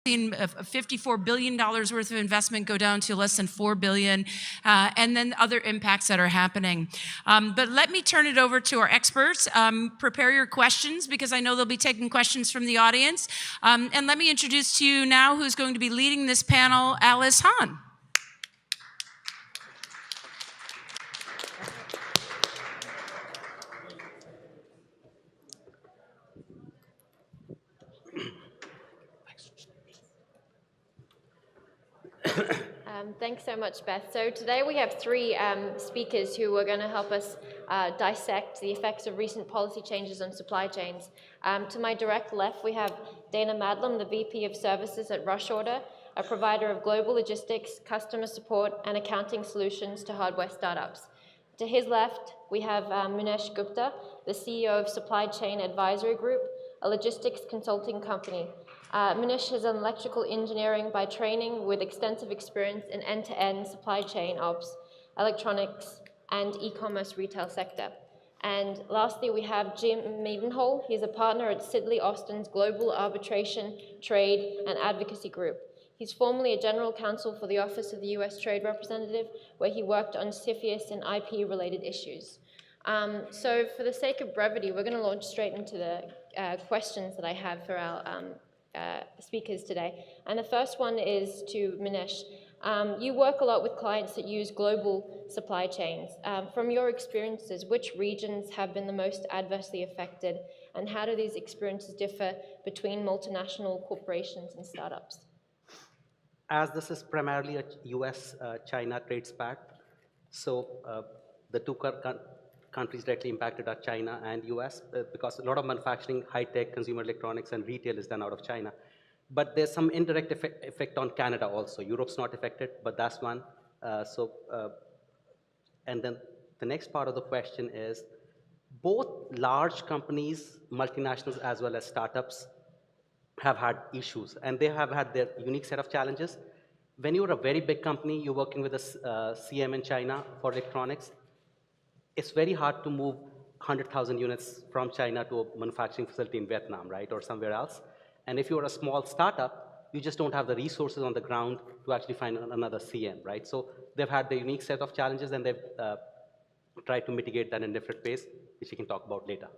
seen $54 billion worth of investment go down to less than $4 billion, and then other impacts that are happening. But let me turn it over to our experts. Prepare your questions, because I know they'll be taking questions from the audience. And let me introduce to you now who's going to be leading this panel, Alice Hahn. Thanks so much, Beth. So today we have three speakers who are going to help us dissect the effects of recent policy changes on supply chains. To my direct left, we have Dana Madlem, the VP of Services at Rush Order, a provider of global logistics, customer support, and accounting solutions to hardware startups. To his left, we have Munish Gupta, the CEO of Supply Chain Advisory Group, a logistics consulting company. Munish is an electrical engineering by training with extensive experience in end-to-end supply chain ops, electronics, and e-commerce retail sector. And lastly, we have Jim Mendenhall. He's a partner at Sidley Austin's Global Arbitration, Trade, and Advocacy Group. He's formerly a general counsel for the Office of the U.S. Trade Representative, where he worked on CFIUS and IP-related issues. So for the sake of brevity, we're going to launch straight into the questions that I have for our speakers today. And the first one is to Munish. You work a lot with clients that use global supply chains. From your experiences, which regions have been the most adversely affected, and how do these experiences differ between multinational corporations and startups? As this is primarily a US-China trade spat, so the two countries directly impacted are China and US, because a lot of manufacturing, high-tech, consumer electronics, and retail is done out of China. But there's some indirect effect on Canada also. Europe's not affected, but that's one. And then the next part of the question is, both large companies, multinationals, as well as startups have had issues, and they have had their unique set of challenges. When you're a very big company, you're working with a CM in China for electronics, it's very hard to move 100,000 units from China to a manufacturing facility in Vietnam, right, or somewhere else. And if you're a small startup, you just don't have the resources on the ground to actually find another CM, right? So they've had the unique set of challenges, and they've tried to mitigate that in different ways, which we can talk about later.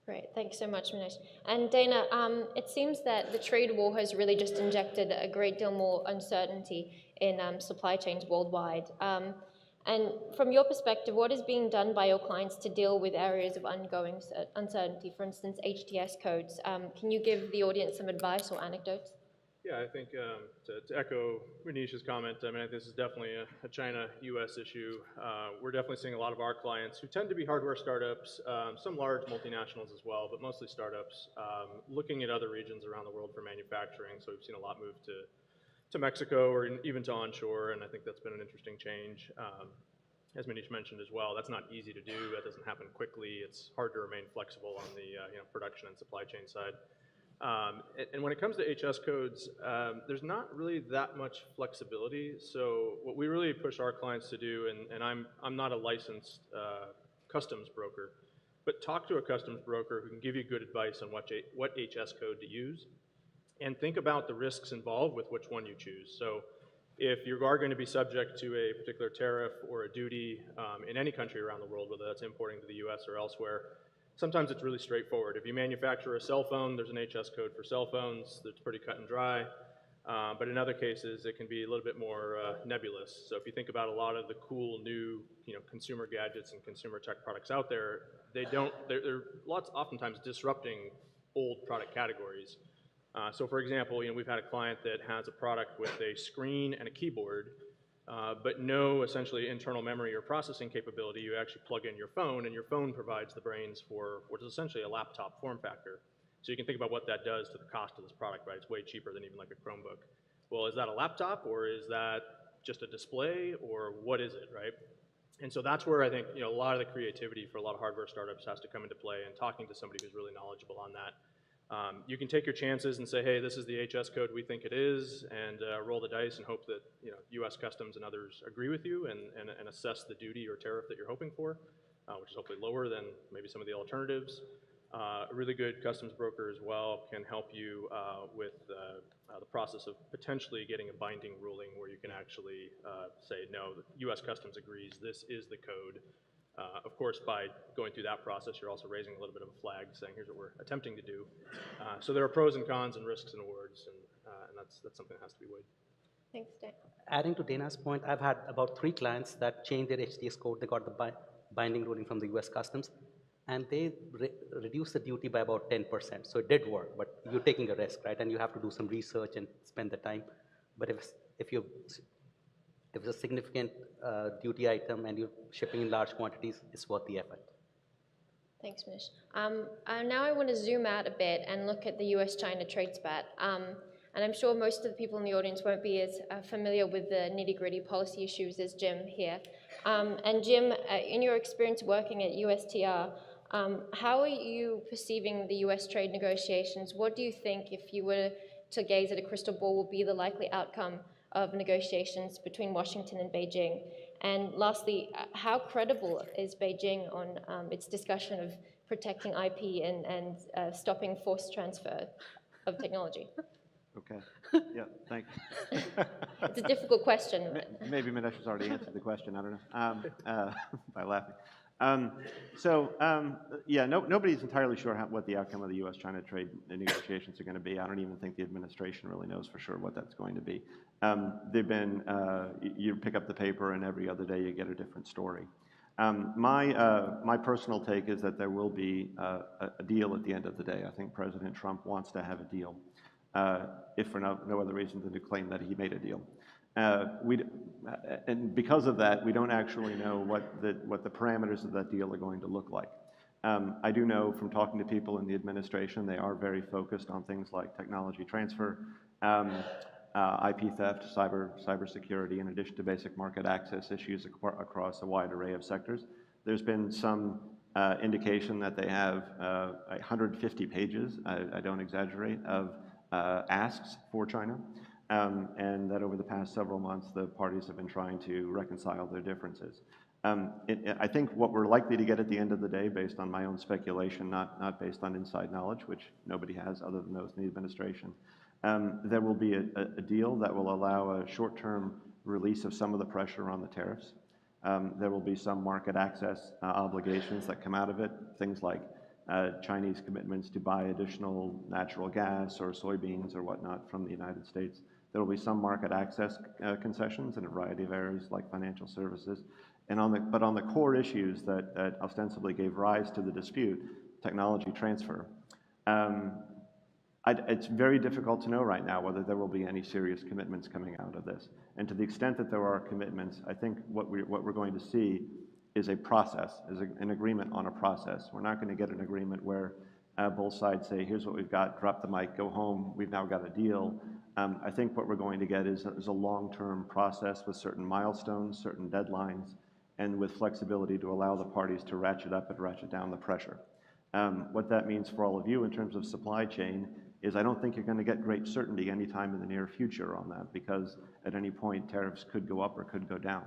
Great, thanks so much, Munish. And Dana, it seems that the trade war has really just injected a great deal more uncertainty in supply chains worldwide. And from your perspective, what is being done by your clients to deal with areas of ongoing uncertainty, for instance, HTS codes? Can you give the audience some advice or anecdotes? Yeah, I think to echo Munish's comment, I mean, this is definitely a China-US issue. We're definitely seeing a lot of our clients who tend to be hardware startups, some large multinationals as well, but mostly startups, looking at other regions around the world for manufacturing. So we've seen a lot move to Mexico or even to onshore, and I think that's been an interesting change. As Munish mentioned as well, that's not easy to do. That doesn't happen quickly. It's hard to remain flexible on the production and supply chain side. And when it comes to HS codes, there's not really that much flexibility. So what we really push our clients to do, and I'm not a licensed customs broker, but talk to a customs broker who can give you good advice on what HS code to use, and think about the risks involved with which one you choose. So if you are going to be subject to a particular tariff or a duty in any country around the world, whether that's importing to the US or elsewhere, sometimes it's really straightforward. If you manufacture a cell phone, there's an HS code for cell phones that's pretty cut and dry. But in other cases, it can be a little bit more nebulous. So if you think about a lot of the cool new consumer gadgets and consumer tech products out there, they're oftentimes disrupting old product categories. So for example, we've had a client that has a product with a screen and a keyboard, but no essentially internal memory or processing capability. You actually plug in your phone, and your phone provides the brains for what is essentially a laptop form factor. So you can think about what that does to the cost of this product, right? It's way cheaper than even like a Chromebook. Well, is that a laptop, or is that just a display, or what is it, right? And so that's where I think a lot of the creativity for a lot of hardware startups has to come into play, and talking to somebody who's really knowledgeable on that. You can take your chances and say, hey, this is the HS code we think it is, and roll the dice and hope that US Customs and others agree with you and assess the duty or tariff that you're hoping for, which is hopefully lower than maybe some of the alternatives. A really good customs broker as well can help you with the process of potentially getting a binding ruling where you can actually say, no, the U.S. Customs agrees, this is the code. Of course, by going through that process, you're also raising a little bit of a flag saying, here's what we're attempting to do. So there are pros and cons and risks and awards, and that's something that has to be weighed. Thanks, Dan. Adding to Dana's point, I've had about 3 clients that changed their HTS code. They got the binding ruling from the US Customs, and they reduced the duty by about 10%. So it did work, but you're taking a risk, right? And you have to do some research and spend the time. But if it's a significant duty item and you're shipping in large quantities, it's worth the effort. Thanks, Munish. Now I want to zoom out a bit and look at the US-China trade spat. And I'm sure most of the people in the audience won't be as familiar with the nitty-gritty policy issues as Jim here. And Jim, in your experience working at USTR, how are you perceiving the US trade negotiations? What do you think, if you were to gaze at a crystal ball, will be the likely outcome of negotiations between Washington and Beijing? And lastly, how credible is Beijing on its discussion of protecting IP and stopping forced transfer of technology? Okay. Yeah, thanks. It's a difficult question. Maybe Munish has already answered the question. I don't know, by laughing. Yeah, nobody's entirely sure what the outcome of the U.S.-China trade negotiations are going to be. I don't even think the administration really knows for sure what that's going to be. They've been, you pick up the paper and every other day you get a different story. My personal take is that there will be a deal at the end of the day. I think President Trump wants to have a deal, if for no other reason than to claim that he made a deal. And because of that, we don't actually know what the parameters of that deal are going to look like. I do know from talking to people in the administration, they are very focused on things like technology transfer, IP theft, cybersecurity, in addition to basic market access issues across a wide array of sectors. There's been some indication that they have 150 pages, I don't exaggerate, of asks for China. And that over the past several months, the parties have been trying to reconcile their differences. I think what we're likely to get at the end of the day, based on my own speculation, not based on inside knowledge, which nobody has other than those in the administration, there will be a deal that will allow a short-term release of some of the pressure on the tariffs. There will be some market access obligations that come out of it, things like Chinese commitments to buy additional natural gas or soybeans or whatnot from the United States. There will be some market access concessions in a variety of areas like financial services. But on the core issues that ostensibly gave rise to the dispute, technology transfer, it's very difficult to know right now whether there will be any serious commitments coming out of this. And to the extent that there are commitments, I think what we're going to see is a process, is an agreement on a process. We're not going to get an agreement where both sides say, here's what we've got, drop the mic, go home, we've now got a deal. I think what we're going to get is a long-term process with certain milestones, certain deadlines, and with flexibility to allow the parties to ratchet up and ratchet down the pressure. What that means for all of you in terms of supply chain is I don't think you're going to get great certainty anytime in the near future on that, because at any point tariffs could go up or could go down.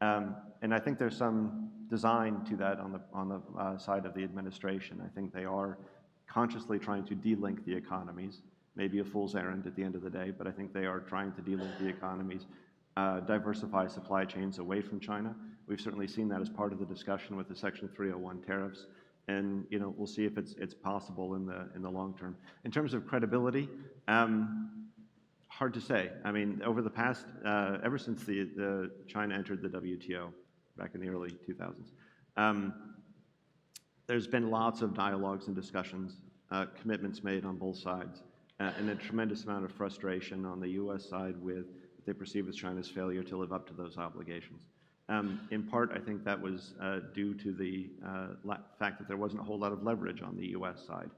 And I think there's some design to that on the side of the administration. I think they are consciously trying to de-link the economies, maybe a fool's errand at the end of the day, but I think they are trying to de-link the economies, diversify supply chains away from China. We've certainly seen that as part of the discussion with the Section 301 tariffs, and we'll see if it's possible in the long term. In terms of credibility, hard to say. I mean, over the past, ever since the China entered the WTO back in the early 2000s, there's been lots of dialogues and discussions, commitments made on both sides, and a tremendous amount of frustration on the U.S. side with what they perceive as China's failure to live up to those obligations. In part, I think that was due to the fact that there wasn't a whole lot of leverage on the U.S. side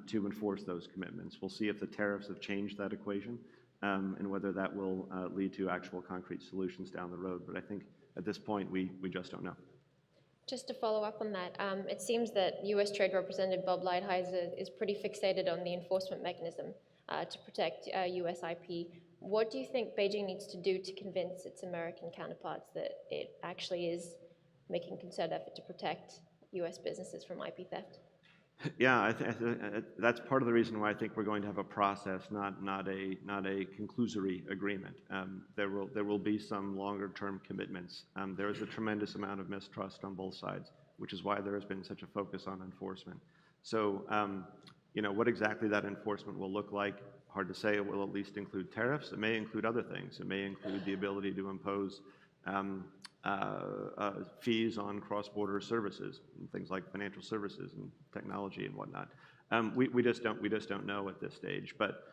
to enforce those commitments. We'll see if the tariffs have changed that equation and whether that will lead to actual concrete solutions down the road. But I think at this point, we just don't know. Just to follow up on that, it seems that U.S. Trade Representative Bob Lighthizer is pretty fixated on the enforcement mechanism to protect U.S. IP. What do you think Beijing needs to do to convince its American counterparts that it actually is making a concerted effort to protect U.S. businesses from IP theft? Yeah, that's part of the reason why I think we're going to have a process, not a conclusory agreement. There will be some longer-term commitments. There is a tremendous amount of mistrust on both sides, which is why there has been such a focus on enforcement. So, you know, what exactly that enforcement will look like, hard to say. It will at least include tariffs. It may include other things. It may include the ability to impose fees on cross-border services, and things like financial services and technology and whatnot. We just don't know at this stage. But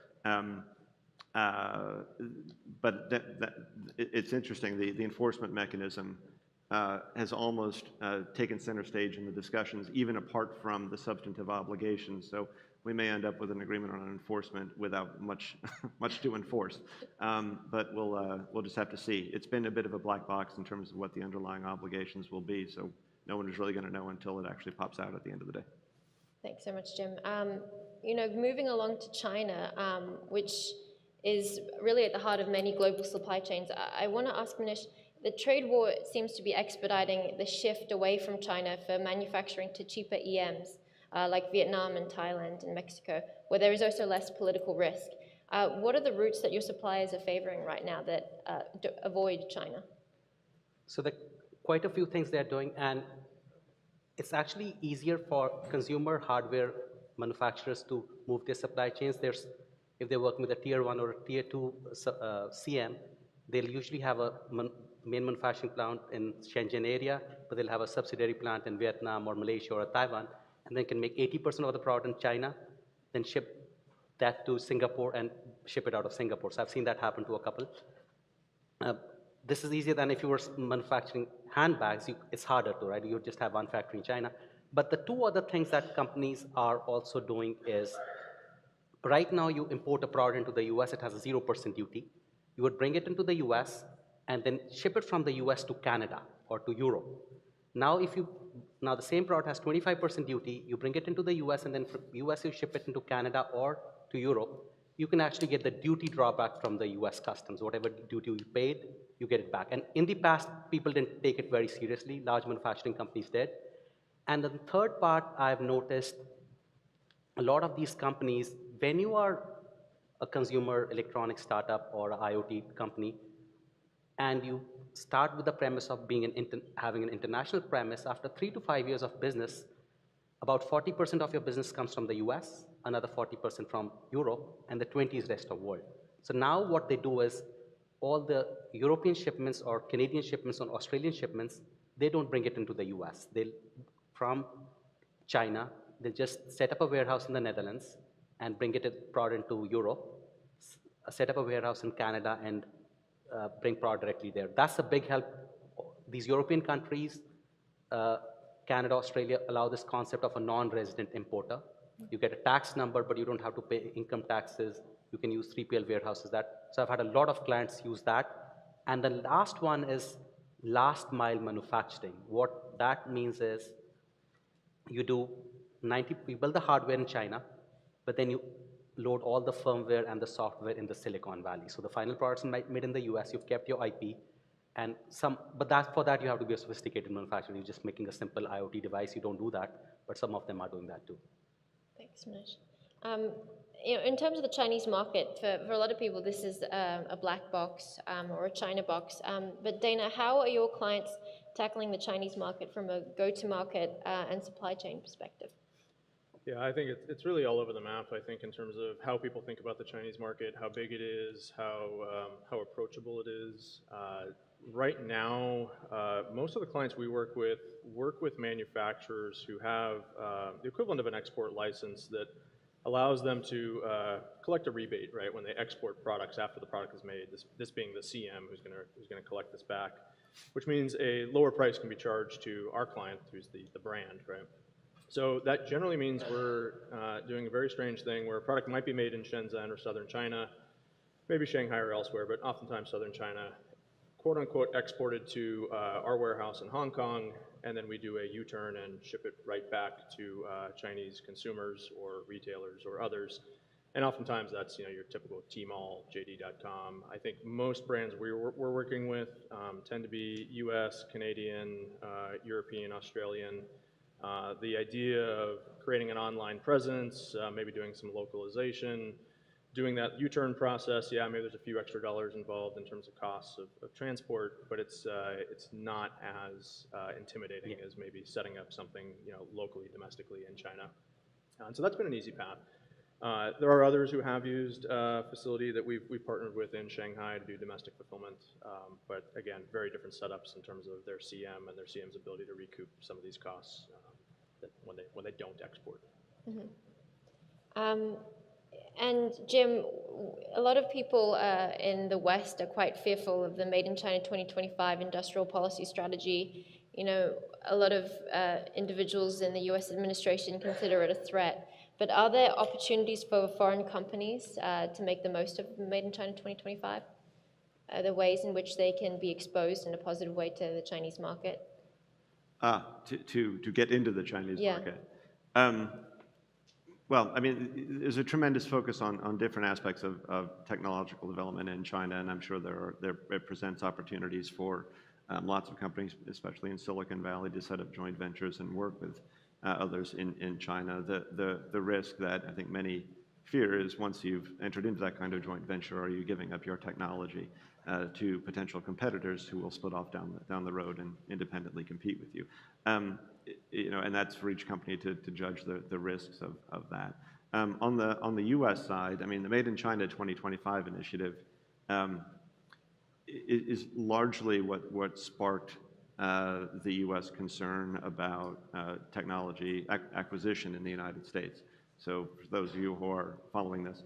it's interesting. The enforcement mechanism has almost taken center stage in the discussions, even apart from the substantive obligations. So we may end up with an agreement on enforcement without much to enforce. But we'll just have to see. It's been a bit of a black box in terms of what the underlying obligations will be. So no one is really going to know until it actually pops out at the end of the day. Thanks so much, Jim. You know, moving along to China, which is really at the heart of many global supply chains, I want to ask Munish, the trade war seems to be expediting the shift away from China for manufacturing to cheaper EMs, like Vietnam and Thailand and Mexico, where there is also less political risk. What are the routes that your suppliers are favoring right now that avoid China? So there are quite a few things they're doing, and it's actually easier for consumer hardware manufacturers to move their supply chains. If they're working with a tier 1 or a tier 2 CM, they'll usually have a main manufacturing plant in Shenzhen area, but they'll have a subsidiary plant in Vietnam or Malaysia or Taiwan, and they can make 80% of the product in China, then ship that to Singapore and ship it out of Singapore. So I've seen that happen to a couple. This is easier than if you were manufacturing handbags. It's harder to, right? You just have one factory in China. But the two other things that companies are also doing is, right now you import a product into the US, it has a 0% duty. You would bring it into the US and then ship it from the US to Canada or to Europe. Now the same product has 25% duty, you bring it into the US and then from US you ship it into Canada or to Europe, you can actually get the duty drawback from the US customs. Whatever duty you paid, you get it back. And in the past, people didn't take it very seriously. Large manufacturing companies did. And the third part I've noticed, a lot of these companies, when you are a consumer electronics startup or an IoT company, and you start with the premise of being having an international premise, after 3 to 5 years of business, about 40% of your business comes from the US, another 40% from Europe, and the 20 is rest of the world. So now what they do is, all the European shipments or Canadian shipments or Australian shipments, they don't bring it into the US. From China, they just set up a warehouse in the Netherlands and bring it product into Europe, set up a warehouse in Canada and bring product directly there. That's a big help. These European countries, Canada, Australia, allow this concept of a non-resident importer. You get a tax number, but you don't have to pay income taxes. You can use 3PL warehouses. So I've had a lot of clients use that. And the last one is last mile manufacturing. What that means is you build the hardware in China, but then you load all the firmware and the software in the Silicon Valley. So the final products made in the US, you've kept your IP, but for that you have to be a sophisticated manufacturer. You're just making a simple IoT device. You don't do that, but some of them are doing that too. Thanks, Munish. You know, in terms of the Chinese market, for a lot of people, this is a black box or a China box. But Dana, how are your clients tackling the Chinese market from a go-to-market and supply chain perspective? Yeah, I think it's really all over the map, I think, in terms of how people think about the Chinese market, how big it is, how approachable it is. Right now, most of the clients we work with manufacturers who have the equivalent of an export license that allows them to collect a rebate, right, when they export products after the product is made, this being the CM who's gonna collect this back, which means a lower price can be charged to our client, who's the brand, right? So that generally means we're doing a very strange thing where a product might be made in Shenzhen or southern China, maybe Shanghai or elsewhere, but oftentimes southern China, quote unquote exported to our warehouse in Hong Kong, and then we do a U-turn and ship it right back to Chinese consumers or retailers or others. And oftentimes that's your typical Tmall, JD.com. I think most brands we're working with tend to be US, Canadian, European, Australian. The idea of creating an online presence, maybe doing some localization, doing that U-turn process, yeah, maybe there's a few extra dollars involved in terms of costs of transport, but it's not as intimidating as maybe setting up something, locally, domestically in China. And so that's been an easy path. There are others who have used a facility that we've partnered with in Shanghai to do domestic fulfillment, but again, very different setups in terms of their CM and their CM's ability to recoup some of these costs when they don't export. And Jim, a lot of people in the West are quite fearful of the Made in China 2025 industrial policy strategy. A lot of individuals in the US administration consider it a threat. But are there opportunities for foreign companies to make the most of Made in China 2025? Are there ways in which they can be exposed in a positive way to the Chinese market? To get into the Chinese Yeah. market. Well, I mean, there's a tremendous focus on different aspects of technological development in China, and I'm sure it presents opportunities for lots of companies, especially in Silicon Valley, to set up joint ventures and work with others in China. The risk that I think many fear is once you've entered into that kind of joint venture, are you giving up your technology to potential competitors who will split off down the road and independently compete with you? And that's for each company to judge the risks of that. On the U.S. side, I mean, the Made in China 2025 initiative is largely what sparked the U.S. concern about technology acquisition in the United States. So for those of you who are following this,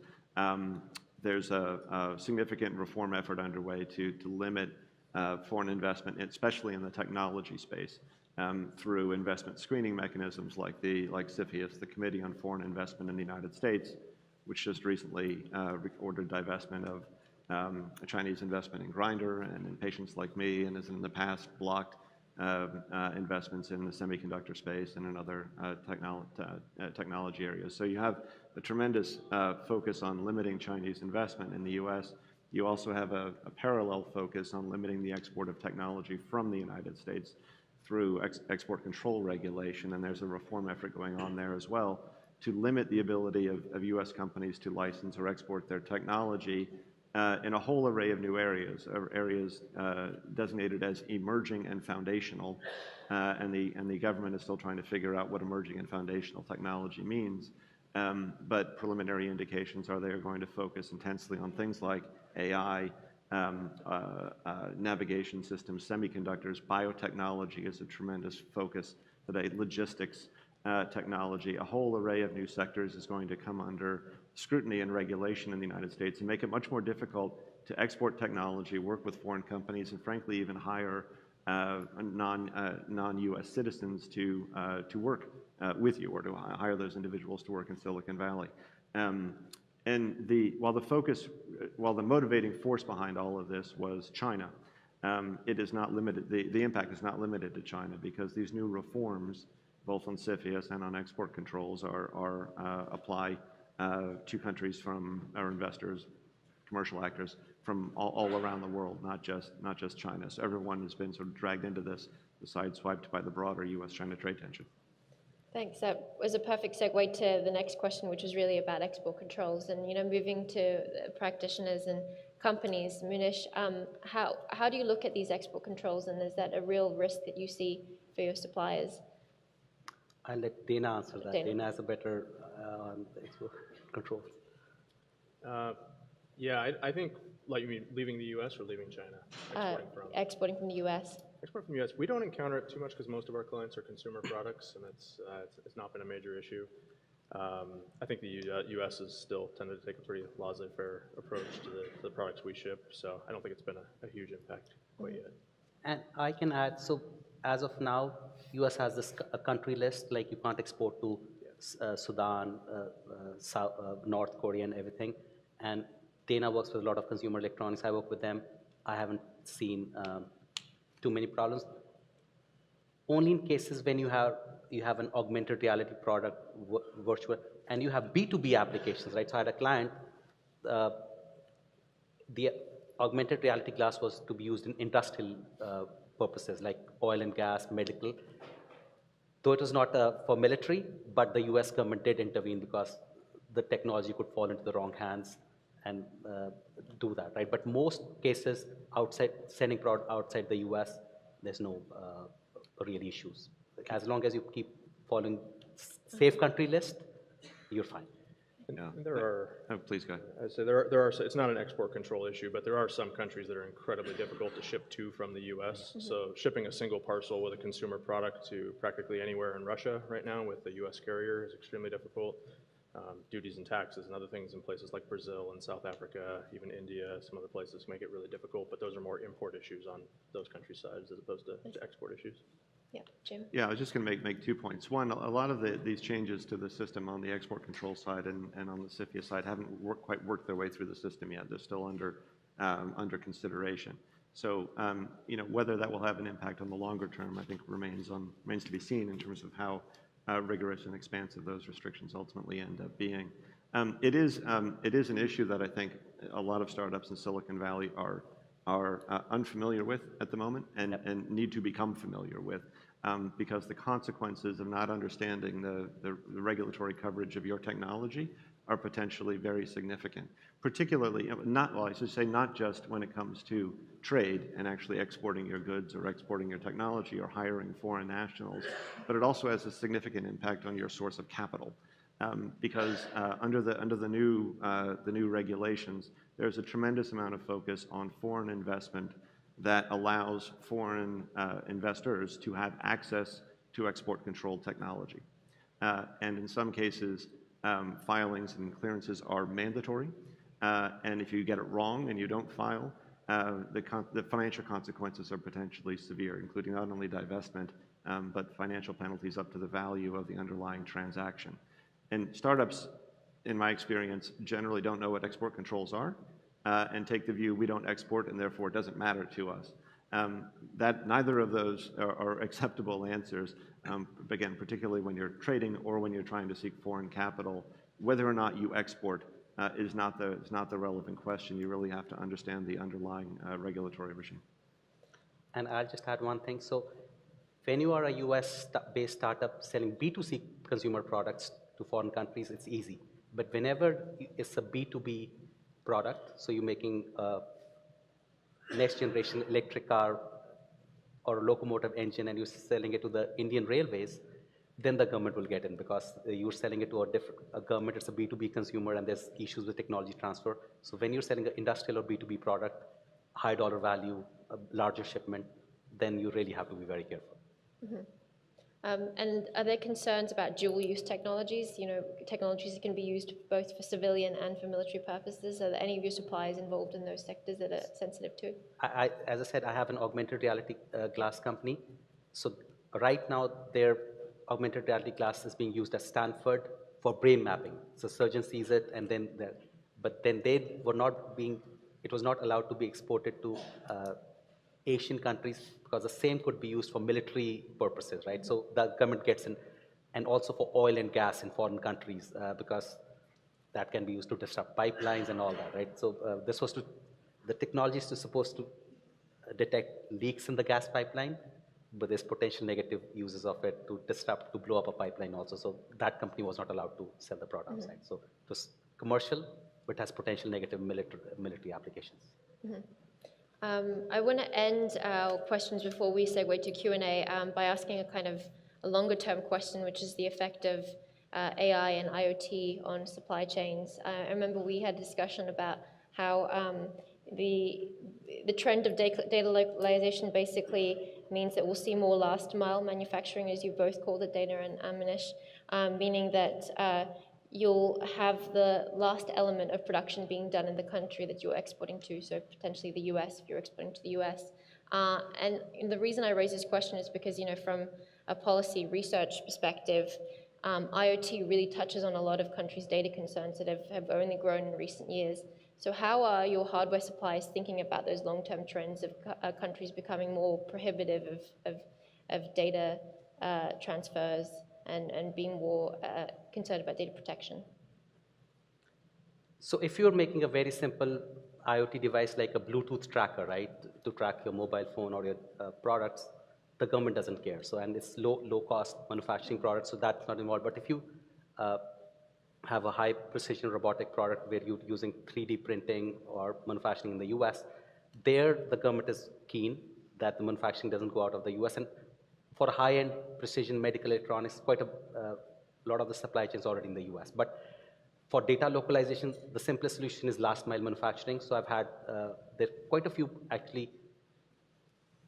there's a significant reform effort underway to limit foreign investment, especially in the technology space, through investment screening mechanisms like CFIUS, the Committee on Foreign Investment in the United States, which just recently ordered divestment of a Chinese investment in Grindr and in Patients Like Me, and has in the past blocked investments in the semiconductor space and in other technology areas. So you have a tremendous focus on limiting Chinese investment in the U.S. You also have a parallel focus on limiting the export of technology from the United States through export control regulation, and there's a reform effort going on there as well to limit the ability of U.S. companies to license or export their technology in a whole array of new areas designated as emerging and foundational, and the government is still trying to figure out what emerging and foundational technology means. But preliminary indications are they are going to focus intensely on things like AI, navigation systems, semiconductors, biotechnology is a tremendous focus today, logistics technology. A whole array of new sectors is going to come under scrutiny and regulation in the United States and make it much more difficult to export technology, work with foreign companies, and frankly even hire non-U.S. citizens to work with you, or to hire those individuals to work in Silicon Valley. While the motivating force behind all of this was China, it is not limited. The impact is not limited to China, because these new reforms, both on CFIUS and on export controls, apply to countries or investors, commercial actors from all around the world, not just China. So everyone has been sort of dragged into this, sideswiped by the broader U.S.-China trade tension. Thanks. That was a perfect segue to the next question, which was really about export controls. And moving to practitioners and companies, Munish, how do you look at these export controls, and is that a real risk that you see for your suppliers? I'll let Dana answer that. Dana has a better export control. Yeah, I think, like, you mean leaving the U.S. or leaving China? Exporting from the U.S. Export from the U.S. We don't encounter it too much because most of our clients are consumer products, and it's not been a major issue. I think the U.S. has still tended to take a pretty laissez-faire approach to the products we ship, so I don't think it's been a huge impact quite yet. And I can add, so as of now, U.S. has this a country list, like you can't export to Sudan, North Korea and everything. And Dana works with a lot of consumer electronics. I work with them. I haven't seen too many problems. Only in cases when you have an augmented reality product, virtual, and you have B2B applications, right? So I had a client, the augmented reality glass was to be used in industrial purposes like oil and gas, medical. though it was not for military, but the US government did intervene because the technology could fall into the wrong hands and do that, right? But most cases outside, sending product outside the US, there's no real issues. As long as you keep following safe country list, you're fine. Yeah. And there are, Oh, please go ahead. I'd say there are, it's not an export control issue, but there are some countries that are incredibly difficult to ship to from the US. So shipping a single parcel with a consumer product to practically anywhere in Russia right now with the US carrier is extremely difficult. Duties and taxes and other things in places like Brazil and South Africa, even India, some other places make it really difficult, but those are more import issues on those countries' sides as opposed to export issues. Yeah, Jim? Yeah, I was just going to make 2 points. One, a lot of these changes to the system on the export control side and on the CFIA side haven't quite worked their way through the system yet. They're still under consideration. So, you know, whether that will have an impact on the longer term, I think remains to be seen in terms of how rigorous and expansive those restrictions ultimately end up being. It is an issue that I think a lot of startups in Silicon Valley are unfamiliar with at the moment and need to become familiar with. Because the consequences of not understanding the regulatory coverage of your technology are potentially very significant. Particularly, I should say not just when it comes to trade and actually exporting your goods or exporting your technology or hiring foreign nationals, but it also has a significant impact on your source of capital. Because under the new regulations, there's a tremendous amount of focus on foreign investment that allows foreign investors to have access to export control technology. And in some cases, filings and clearances are mandatory. And if you get it wrong and you don't file, the financial consequences are potentially severe, including not only divestment, but financial penalties up to the value of the underlying transaction. And startups, in my experience, generally don't know what export controls are. And take the view we don't export and therefore it doesn't matter to us. That neither of those are acceptable answers. Again, particularly when you're trading or when you're trying to seek foreign capital, whether or not you export is not the relevant question. You really have to understand the underlying regulatory regime. And I'll just add one thing. So when you are a US-based startup selling B2C consumer products to foreign countries, it's easy. But whenever it's a B2B product, so you're making a next generation electric car or a locomotive engine and you're selling it to the Indian Railways, then the government will get in because you're selling it to a government, it's a B2B consumer and there's issues with technology transfer. So when you're selling an industrial or B2B product, high dollar value, a larger shipment, then you really have to be very careful. Mm-hmm. And are there concerns about dual-use technologies? You know, technologies that can be used both for civilian and for military purposes. Are there any of your suppliers involved in those sectors that are sensitive to? As I said, I have an augmented reality glass company. So right now, their augmented reality glass is being used at Stanford for brain mapping. So surgeon sees it, and then but then they were not being. It was not allowed to be exported to Asian countries because the same could be used for military purposes, right? So the government gets in, and also for oil and gas in foreign countries because that can be used to disrupt pipelines and all that, right? So this was the technology is supposed to detect leaks in the gas pipeline, but there's potential negative uses of it to disrupt, to blow up a pipeline also. So that company was not allowed to sell the product outside. So it was commercial, but has potential negative military applications. Mm-hmm. I want to end our questions before we segue to Q&A by asking a kind of a longer-term question, which is the effect of AI and IoT on supply chains. I remember we had a discussion about how the trend of data localization basically means that we'll see more last-mile manufacturing, as you both called it, Dana and Munish, meaning that you'll have the last element of production being done in the country that you're exporting to, so potentially the US if you're exporting to the US. And the reason I raise this question is because, you know, from a policy research perspective, IoT really touches on a lot of countries' data concerns that have only grown in recent years. So how are your hardware suppliers thinking about those long-term trends of countries becoming more prohibitive of data transfers and being more concerned about data protection? So if you're making a very simple IoT device like a Bluetooth tracker, right, to track your mobile phone or your products, the government doesn't care. So, and it's low cost manufacturing product, so that's not involved. But if you have a high precision robotic product where you're using 3D printing or manufacturing in the US, there the government is keen that the manufacturing doesn't go out of the US. And for high-end precision medical electronics, quite a lot of the supply chain is already in the US. But for data localization, the simplest solution is last mile manufacturing. So I've had, there are quite a few actually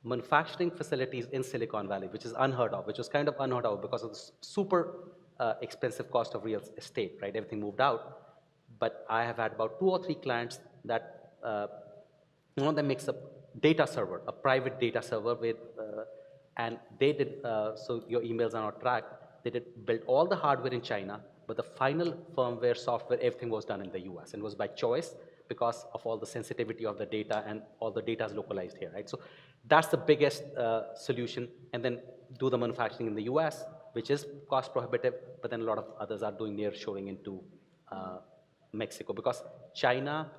manufacturing facilities in Silicon Valley, which is unheard of, which was kind of unheard of because of the super expensive cost of real estate, right? Everything moved out. But I have had about 2 or 3 clients that one of them makes a data server, a private data server with, and they did, so your emails are not tracked. They did build all the hardware in China, but the final firmware, software, everything was done in the US and was by choice because of all the sensitivity of the data and all the data is localized here, right? So that's the biggest solution. And then do the manufacturing in the US, which is cost prohibitive, but then a lot of others are doing nearshoring into Mexico because China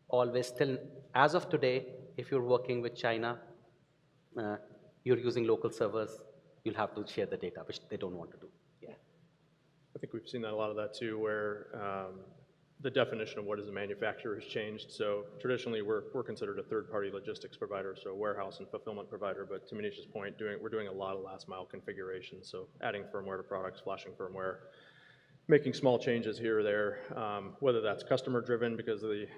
always still, as of today, if you're working with China, you're using local servers, you'll have to share the data, which they don't want to do. Yeah. I think we've seen that a lot of that too, where the definition of what is a manufacturer has changed. So traditionally, we're considered a third-party logistics provider, so a warehouse and fulfillment provider. But to Munish's point, we're doing a lot of last-mile configuration, so adding firmware to products, flashing firmware, making small changes here or there, whether that's customer-driven because of the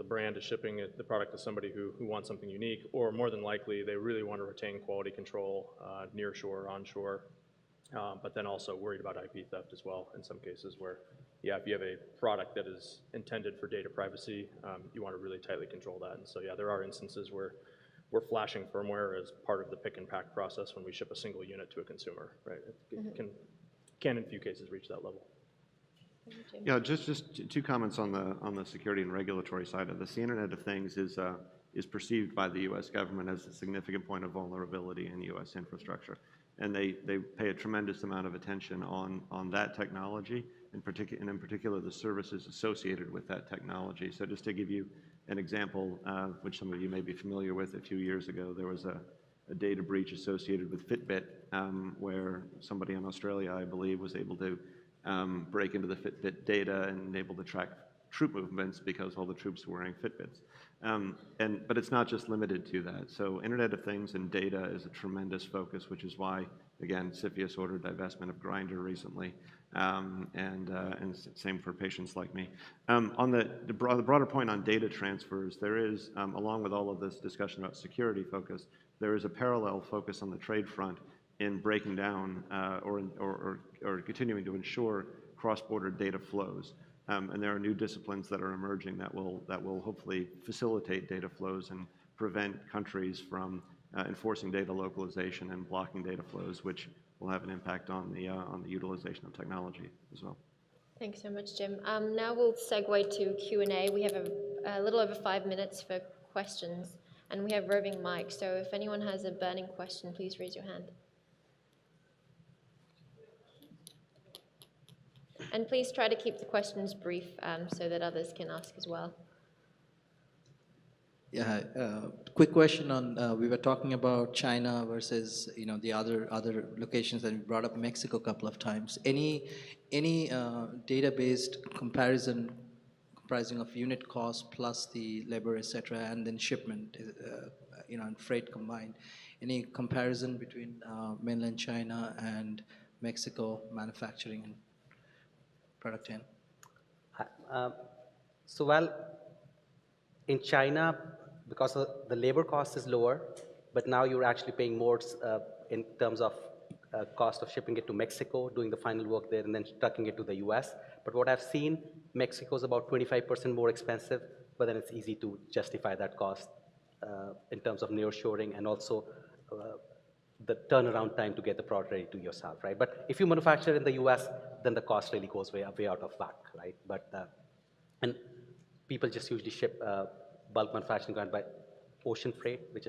brand is shipping the product to somebody who wants something unique, or more than likely they really want to retain quality control near shore, onshore. But then also worried about IP theft as well in some cases where, yeah, if you have a product that is intended for data privacy, you want to really tightly control that. And so, yeah, there are instances where we're flashing firmware as part of the pick and pack process when we ship a single unit to a consumer, right? It can in few cases reach that level. Yeah, just 2 comments on the security and regulatory side of this. The Internet of Things is perceived by the U.S. government as a significant point of vulnerability in U.S. infrastructure. And they pay a tremendous amount of attention on that technology, and in particular the services associated with that technology. So just to give you an example, which some of you may be familiar with, a few years ago there was a data breach associated with Fitbit, where somebody in Australia, I believe, was able to break into the Fitbit data and able to track troop movements because all the troops were wearing Fitbits. But it's not just limited to that. So Internet of Things and data is a tremendous focus, which is why, again, CFIUS ordered divestment of Grindr recently, and same for patients like me. On the broader point on data transfers, there is, along with all of this discussion about security focus, there is a parallel focus on the trade front in breaking down or continuing to ensure cross-border data flows. And there are new disciplines that are emerging that will hopefully facilitate data flows and prevent countries from enforcing data localization and blocking data flows, which will have an impact on the utilization of technology as well. Thanks so much, Jim. Now we'll segue to Q&A. We have a little over 5 minutes for questions, and we have roving mics. So if anyone has a burning question, please raise your hand. And please try to keep the questions brief so that others can ask as well. Yeah, quick question on, we were talking about China versus, the other locations, and we brought up Mexico a couple of times. Any data-based comparison comprising of unit cost plus the labor, et cetera, and then shipment, and freight combined? Any comparison between mainland China and Mexico manufacturing and product in? So, well, in China, because the labor cost is lower, but now you're actually paying more in terms of cost of shipping it to Mexico, doing the final work there, and then trucking it to the US. But what I've seen, Mexico is about 25% more expensive, but then it's easy to justify that cost in terms of nearshoring and also the turnaround time to get the product ready to yourself, right? But if you manufacture in the US, then the cost really goes way out of whack, right? But and people just usually ship bulk manufacturing going by ocean freight, which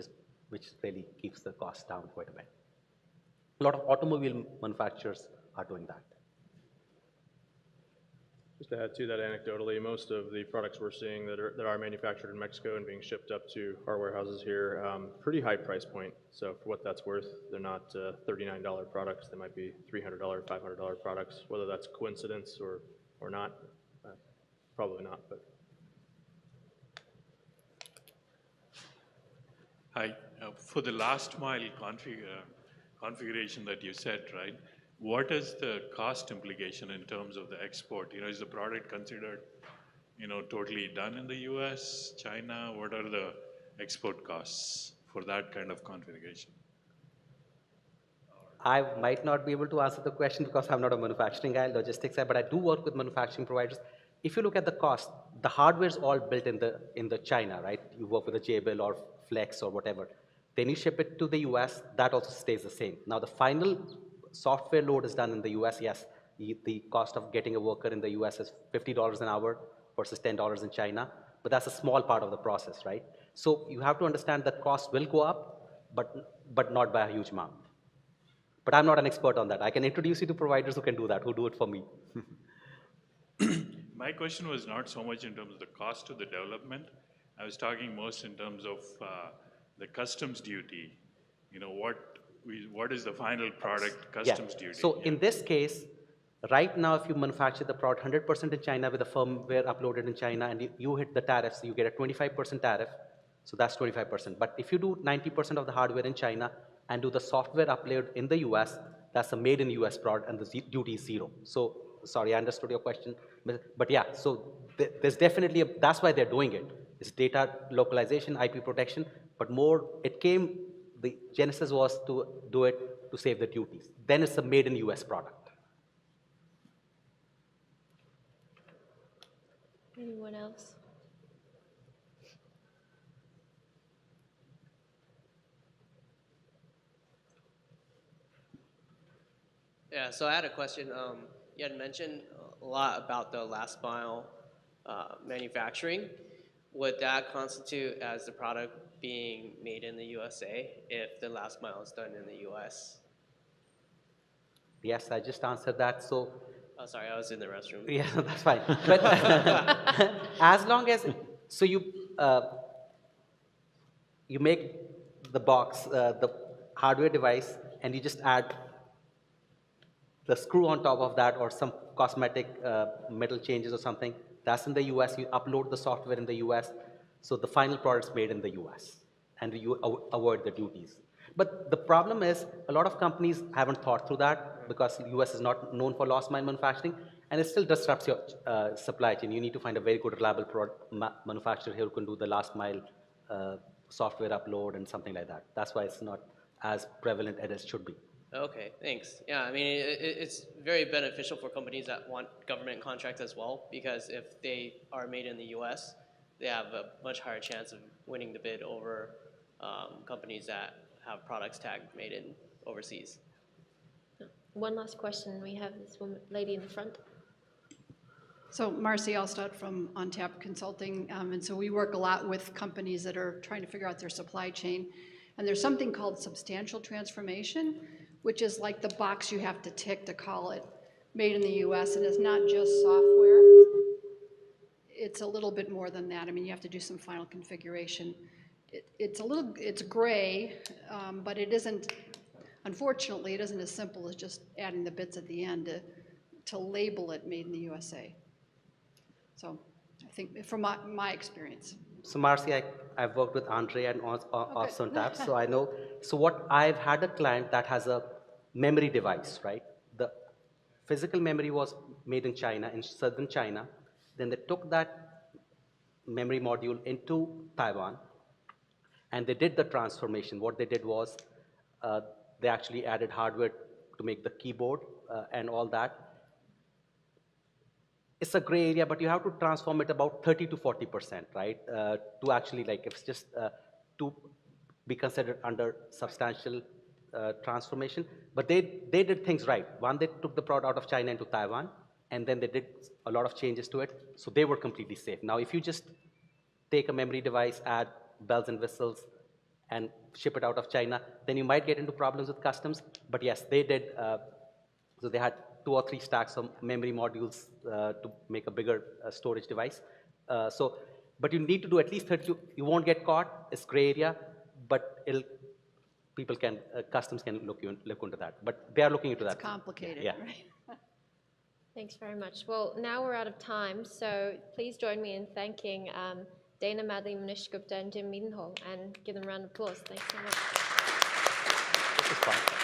really keeps the cost down quite a bit. A lot of automobile manufacturers are doing that. Just to add to that anecdotally, most of the products we're seeing that are manufactured in Mexico and being shipped up to our warehouses here, pretty high price point. So for what that's worth, they're not $39 products. They might be $300, $500 products. Whether that's coincidence or not, probably not. But Hi. For the last mile configuration that you said, right? What is the cost implication in terms of the export? Is the product considered, totally done in the US, China? What are the export costs for that kind of configuration? I might not be able to answer the question because I'm not a manufacturing guy, logistics guy, but I do work with manufacturing providers. If you look at the cost, the hardware is all built in the China, right? You work with a Jabil or Flex or whatever. Then you ship it to the US, that also stays the same. Now the final software load is done in the US, yes. The cost of getting a worker in the US is $50 an hour versus $10 in China, but that's a small part of the process, right? So you have to understand that cost will go up, but not by a huge amount. But I'm not an expert on that. I can introduce you to providers who can do that, who do it for me. My question was not so much in terms of the cost of the development. I was talking most in terms of the customs duty. What is the final product customs duty? So in this case, right now, if you manufacture the product 100% in China with the firmware uploaded in China and you hit the tariffs, you get a 25% tariff. So that's 25%. But if you do 90% of the hardware in China and do the software upload in the US, that's a made in US product and the duty is 0. So, sorry, I understood your question. But yeah, so there's definitely, that's why they're doing it. It's data localization, IP protection, but more, the genesis was to do it to save the duties. Then it's a made in US product. Anyone else? Yeah, so I had a question. You had mentioned a lot about the last mile manufacturing. Would that constitute as the product being made in the USA if the last mile is done in the US? Yes, I just answered that. So, Oh, sorry, I was in the restroom. yeah, that's fine. But as long as, so you make the box, the hardware device, and you just add the screw on top of that or some cosmetic metal changes or something, that's in the US. You upload the software in the US. So the final product's made in the US and you avoid the duties. But the problem is a lot of companies haven't thought through that because the US is not known for last mile manufacturing and it still disrupts your supply chain. You need to find a very good reliable manufacturer here who can do the last mile software upload and something like that. That's why it's not as prevalent as it should be. Okay, thanks. Yeah, I mean, it's very beneficial for companies that want government contracts as well, because if they are made in the US, they have a much higher chance of winning the bid over companies that have products tagged made in overseas. One last question. We have this woman, lady in the front. So Marcy Allstott from OnTap Consulting, and so we work a lot with companies that are trying to figure out their supply chain, and there's something called substantial transformation, which is like the box you have to tick to call it made in the US, and it's not just software. It's a little bit more than that. I mean, you have to do some final configuration. It's gray, but it isn't, unfortunately, it isn't as simple as just adding the bits at the end to label it made in the USA. So I think from my experience. So Marcy, I've worked with Andre and Untitled, so I know. So what I've had a client that has a memory device, right? The physical memory was made in China, in southern China. Then they took that memory module into Taiwan, and they did the transformation. What they did was they actually added hardware to make the keyboard and all that. It's a gray area, but you have to transform it about 30 to 40%, right? To actually, like, if it's just to be considered under substantial transformation. But they did things right. One, they took the product out of China into Taiwan, and then they did a lot of changes to it, so they were completely safe. Now, if you just take a memory device, add bells and whistles, and ship it out of China, then you might get into problems with customs. But yes, they did. So they had 2 or 3 stacks of memory modules to make a bigger storage device. But you need to do at least 30. You won't get caught. It's gray area, but customs can look into that. But they are looking into that. It's complicated, Yeah. right? Thanks very much. Well, now we're out of time, so please join me in thanking Dana, Madlem, Munish, Gupta, and Jim Mendenhall, and give them a round of applause. Thanks so much. This is fun.